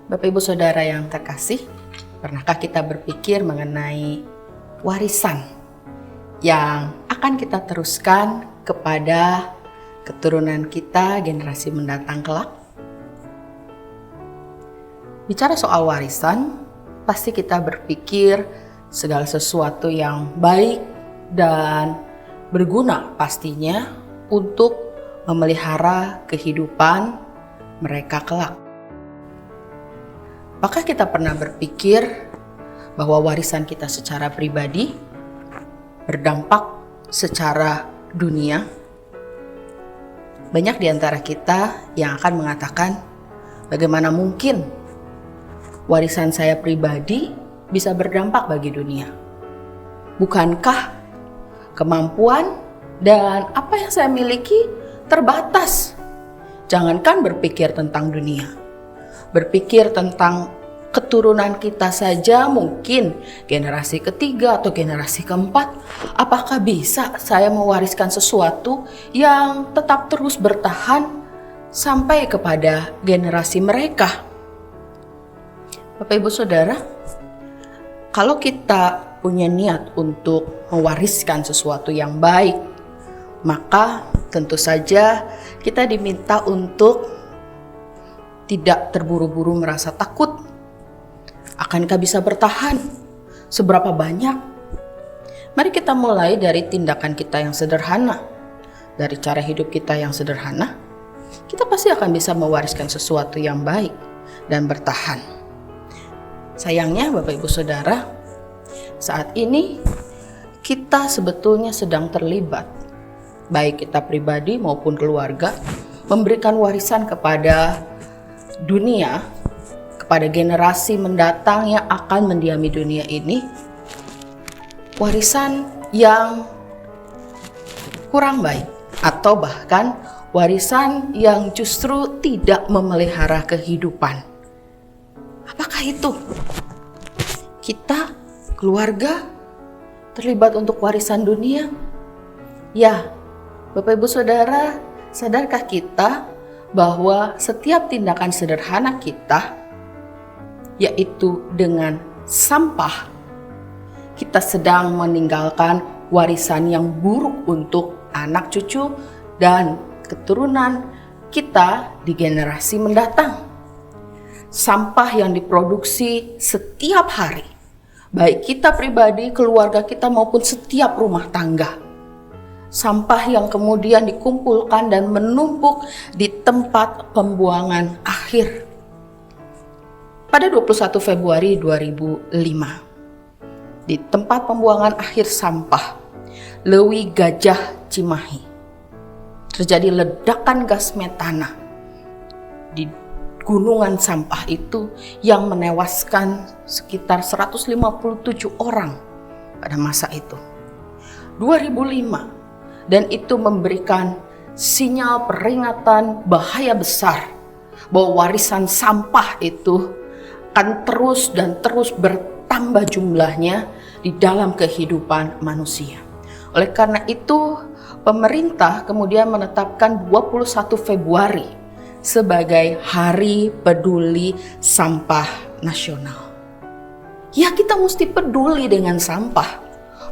Bapak Ibu Saudara yang terkasih, pernahkah kita berpikir mengenai warisan yang akan kita teruskan kepada keturunan kita generasi mendatang kelak? Bicara soal warisan, pasti kita berpikir segala sesuatu yang baik dan berguna pastinya untuk memelihara kehidupan mereka kelak. Apakah kita pernah berpikir bahwa warisan kita secara pribadi berdampak secara dunia? Banyak di antara kita yang akan mengatakan, bagaimana mungkin warisan saya pribadi bisa berdampak bagi dunia? Bukankah kemampuan dan apa yang saya miliki terbatas? Jangankan berpikir tentang dunia, berpikir tentang keturunan kita saja, mungkin generasi ketiga atau generasi keempat, apakah bisa saya mewariskan sesuatu yang tetap terus bertahan sampai kepada generasi mereka? Bapak Ibu Saudara, kalau kita punya niat untuk mewariskan sesuatu yang baik, maka tentu saja kita diminta untuk tidak terburu-buru merasa takut. Akankah bisa bertahan? Seberapa banyak? Mari kita mulai dari tindakan kita yang sederhana, dari cara hidup kita yang sederhana. Kita pasti akan bisa mewariskan sesuatu yang baik dan bertahan. Sayangnya Bapak Ibu Saudara, saat ini kita sebetulnya sedang terlibat, baik kita pribadi maupun keluarga, memberikan warisan kepada dunia, kepada generasi mendatang yang akan mendiami dunia ini, warisan yang kurang baik, atau bahkan warisan yang justru tidak memelihara kehidupan. Apakah itu? Kita, keluarga, terlibat untuk warisan dunia? Ya, Bapak Ibu Saudara, sadarkah kita bahwa setiap tindakan sederhana kita, yaitu dengan sampah, kita sedang meninggalkan warisan yang buruk untuk anak cucu dan keturunan kita di generasi mendatang. Sampah yang diproduksi setiap hari, baik kita pribadi, keluarga kita maupun setiap rumah tangga. Sampah yang kemudian dikumpulkan dan menumpuk di tempat pembuangan akhir. Pada 21 Februari 2005, di tempat pembuangan akhir sampah Lewi Gajah Cimahi, terjadi ledakan gas metana di gunungan sampah itu yang menewaskan sekitar 157 orang pada masa itu. 2005, dan itu memberikan sinyal peringatan bahaya besar bahwa warisan sampah itu akan terus dan terus bertambah jumlahnya di dalam kehidupan manusia. Oleh karena itu, pemerintah kemudian menetapkan 21 Februari sebagai Hari Peduli Sampah Nasional. Ya, kita mesti peduli dengan sampah.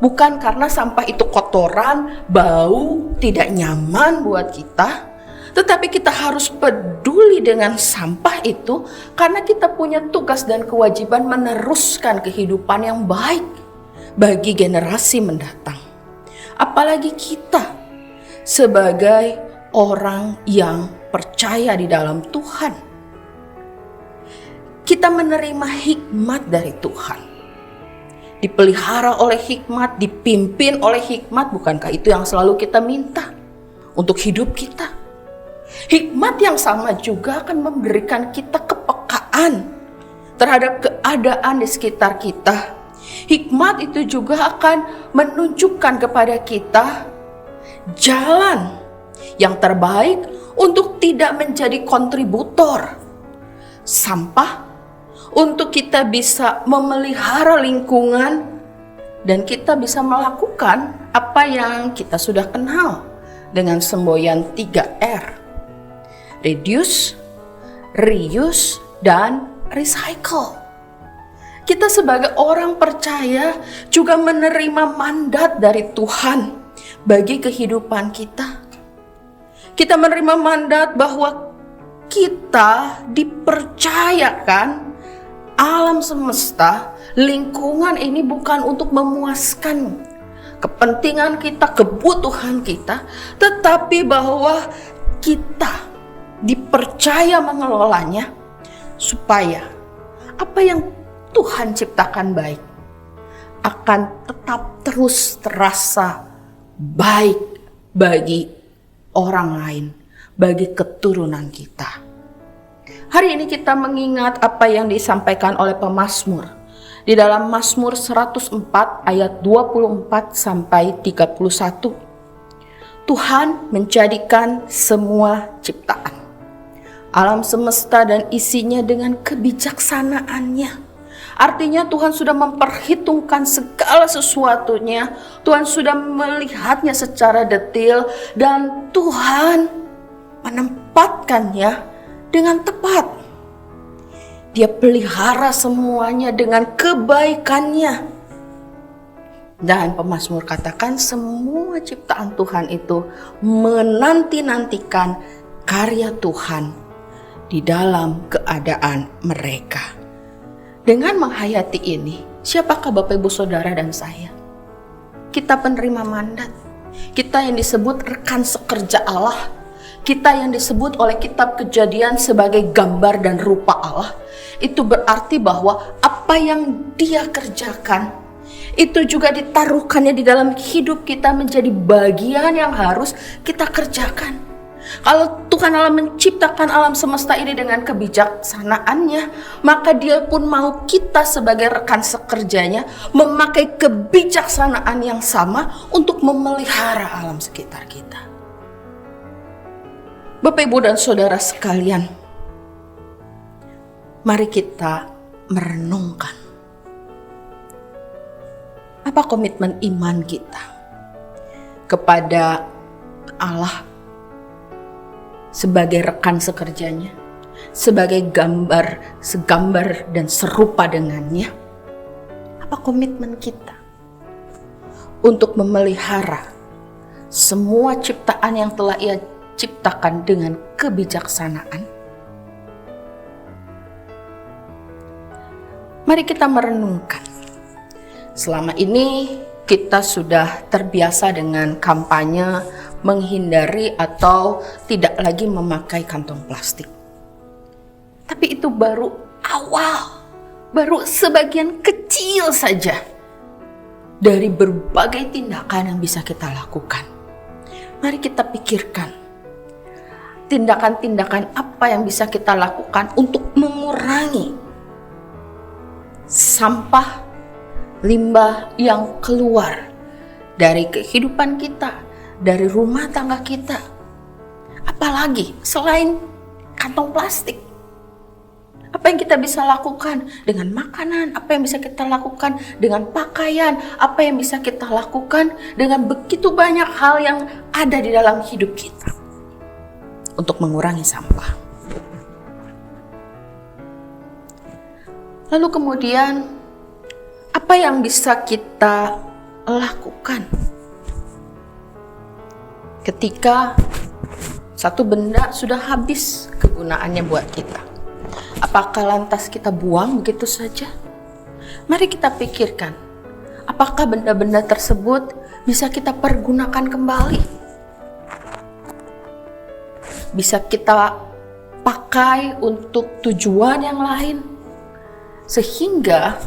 Bukan karena sampah itu kotoran, bau, tidak nyaman buat kita, tetapi kita harus peduli dengan sampah itu karena kita punya tugas dan kewajiban meneruskan kehidupan yang baik bagi generasi mendatang. Apalagi kita sebagai orang yang percaya di dalam Tuhan. Kita menerima hikmat dari Tuhan. Dipelihara oleh hikmat, dipimpin oleh hikmat, bukankah itu yang selalu kita minta untuk hidup kita? Hikmat yang sama juga akan memberikan kita kepekaan terhadap keadaan di sekitar kita. Hikmat itu juga akan menunjukkan kepada kita jalan yang terbaik untuk tidak menjadi kontributor sampah, untuk kita bisa memelihara lingkungan, dan kita bisa melakukan apa yang kita sudah kenal dengan semboyan 3R. Reduce, reuse, dan recycle. Kita sebagai orang percaya juga menerima mandat dari Tuhan bagi kehidupan kita. Kita menerima mandat bahwa kita dipercayakan alam semesta, lingkungan ini bukan untuk memuaskan kepentingan kita, kebutuhan kita, tetapi bahwa kita dipercaya mengelolanya supaya apa yang Tuhan ciptakan baik akan tetap terus terasa baik bagi orang lain, bagi keturunan kita. Hari ini kita mengingat apa yang disampaikan oleh pemazmur di dalam Mazmur 104 ayat 24 sampai 31. Tuhan menjadikan semua ciptaan, alam semesta dan isinya dengan kebijaksanaannya. Artinya Tuhan sudah memperhitungkan segala sesuatunya. Tuhan sudah melihatnya secara detail dan Tuhan menempatkannya dengan tepat. Dia pelihara semuanya dengan kebaikannya. Dan pemazmur katakan semua ciptaan Tuhan itu menanti-nantikan karya Tuhan di dalam keadaan mereka. Dengan menghayati ini, siapakah Bapak Ibu Saudara dan saya? Kita penerima mandat. Kita yang disebut rekan sekerja Allah. Kita yang disebut oleh kitab Kejadian sebagai gambar dan rupa Allah. Itu berarti bahwa apa yang Dia kerjakan itu juga ditaruhkannya di dalam hidup kita menjadi bagian yang harus kita kerjakan. Kalau Tuhan Allah menciptakan alam semesta ini dengan kebijaksanaannya, maka Dia pun mau kita sebagai rekan sekerjanya memakai kebijaksanaan yang sama untuk memelihara alam sekitar kita. Bapak, Ibu, dan Saudara sekalian, mari kita merenungkan apa komitmen iman kita kepada Allah sebagai rekan sekerjanya, sebagai segambar dan serupa dengannya. Apa komitmen kita untuk memelihara semua ciptaan yang telah Ia ciptakan dengan kebijaksanaan? Mari kita merenungkan. Selama ini kita sudah terbiasa dengan kampanye menghindari atau tidak lagi memakai kantong plastik. Tapi itu baru awal, baru sebagian kecil saja dari berbagai tindakan yang bisa kita lakukan. Mari kita pikirkan tindakan-tindakan apa yang bisa kita lakukan untuk mengurangi sampah, limbah yang keluar dari kehidupan kita, dari rumah tangga kita. Apalagi selain kantong plastik. Apa yang kita bisa lakukan dengan makanan? Apa yang bisa kita lakukan dengan pakaian? Apa yang bisa kita lakukan dengan begitu banyak hal yang ada di dalam hidup kita untuk mengurangi sampah? Lalu kemudian, apa yang bisa kita lakukan ketika satu benda sudah habis kegunaannya buat kita? Apakah lantas kita buang begitu saja? Mari kita pikirkan, apakah benda-benda tersebut bisa kita pergunakan kembali? Bisa kita pakai untuk tujuan yang lain? Sehingga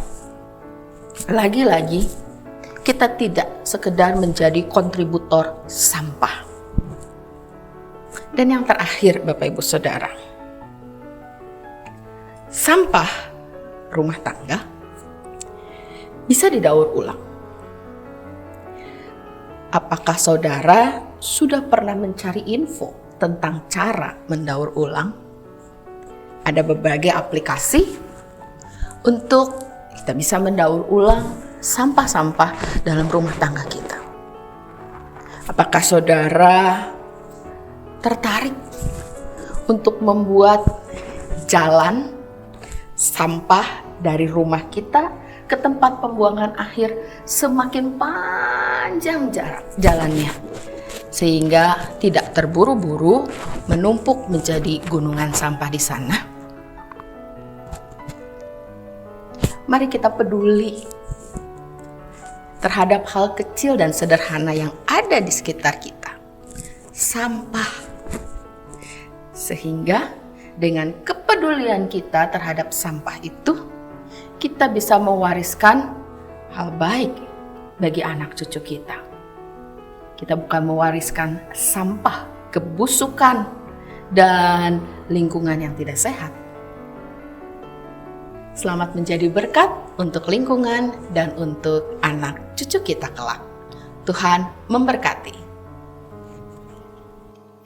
lagi-lagi kita tidak sekedar menjadi kontributor sampah. Dan yang terakhir, Bapak Ibu Saudara, sampah rumah tangga bisa didaur ulang. Apakah saudara sudah pernah mencari info tentang cara mendaur ulang? Ada berbagai aplikasi untuk kita bisa mendaur ulang sampah-sampah dalam rumah tangga kita. Apakah saudara tertarik untuk membuat jalan sampah dari rumah kita ke tempat pembuangan akhir semakin panjang jalannya, sehingga tidak terburu-buru menumpuk menjadi gunungan sampah di sana. Mari kita peduli terhadap hal kecil dan sederhana yang ada di sekitar kita. Sampah. Sehingga dengan kepedulian kita terhadap sampah itu, kita bisa mewariskan hal baik bagi anak cucu kita. Kita bukan mewariskan sampah, kebusukan, dan lingkungan yang tidak sehat. Selamat menjadi berkat untuk lingkungan dan untuk anak cucu kita kelak. Tuhan memberkati.